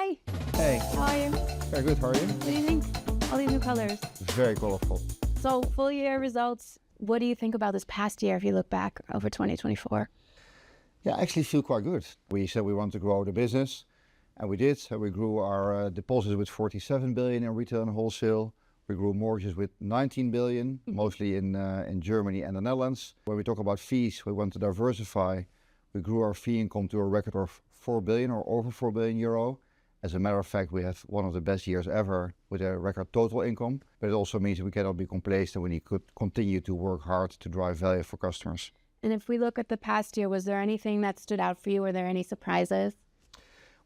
Hi, Hey, how are you? very good. How are you? What do you think? All these new colors. Very colorful. So full year results, what do you think about this past year if you look back over 2024? Yeah, I actually feel quite good. We said we want to grow the business, and we did. So we grew our deposits with 47 billion in retail and wholesale. We grew mortgages with 19 billion, mostly in Germany and the Netherlands. When we talk about fees, we want to diversify. We grew our fee income to a record of 4 billion or over 4 billion euro. As a matter of fact, we have one of the best years ever with a record total income, but it also means we cannot be complacent and we could continue to work hard to drive value for customers. And if we look at the past year, was there anything that stood out for you? Were there any surprises?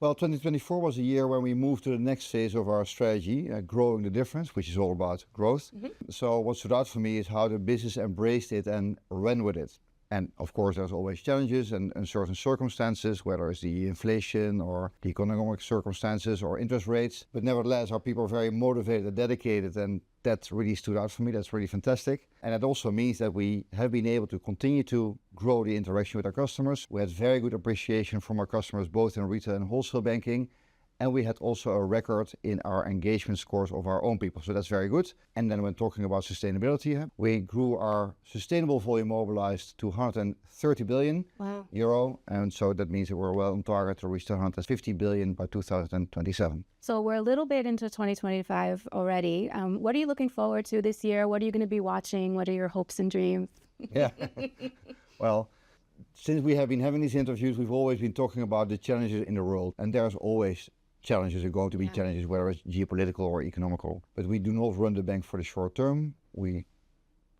Well, 2024 was a year when we moved to the next phase of our strategy, growing the difference, which is all about growth. So what stood out for me is how the business embraced it and ran with it. And of course, there's always challenges and uncertain circumstances, whether it's the inflation or the economic circumstances or interest rates. But nevertheless, our people are very motivated and dedicated, and that really stood out for me. That's really fantastic. And it also means that we have been able to continue to grow the interaction with our customers. We had very good appreciation from our customers, both in retail and wholesale banking. And we had also a record in our engagement scores of our own people. So that's very good. And then when talking about sustainability, we grew our sustainable volume mobilized to 130 billion euro. And so that means that we're well on target to reach 150 billion by 2027. So we're a little bit into 2025 already. What are you looking forward to this year? What are you going to be watching? What are your hopes and dreams? Yeah. Well, since we have been having these interviews, we've always been talking about the challenges in the world. And there's always challenges are going to be challenges, whether it's geopolitical or economical. But we do not run the bank for the short term. We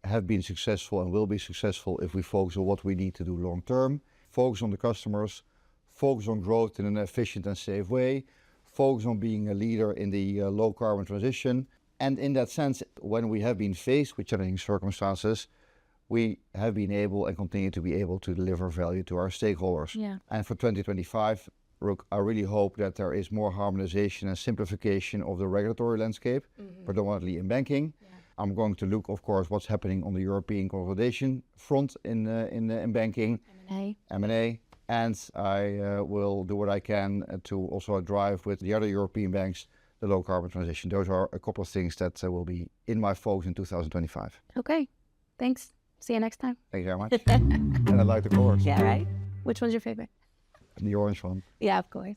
have been successful and will be successful if we focus on what we need to do long term, focus on the customers, focus on growth in an efficient and safe way, focus on being a leader in the low carbon transition. And in that sense, when we have been faced with challenging circumstances, we have been able and continue to be able to deliver value to our stakeholders. Yeah. And for 2025, I really hope that there is more harmonization and simplification of the regulatory landscape, predominantly in banking. Yeah. I'm going to look, of course, what's happening on the European consolidation front in banking, M&A, and I will do what I can to also drive with the other European banks the low carbon transition. Those are a couple of things that will be in my focus in 2025. Okay, thanks. See you next time. Thank you very much. And I like the colors. Yeah, right? Which one's your favorite? The orange one. Yeah, of course.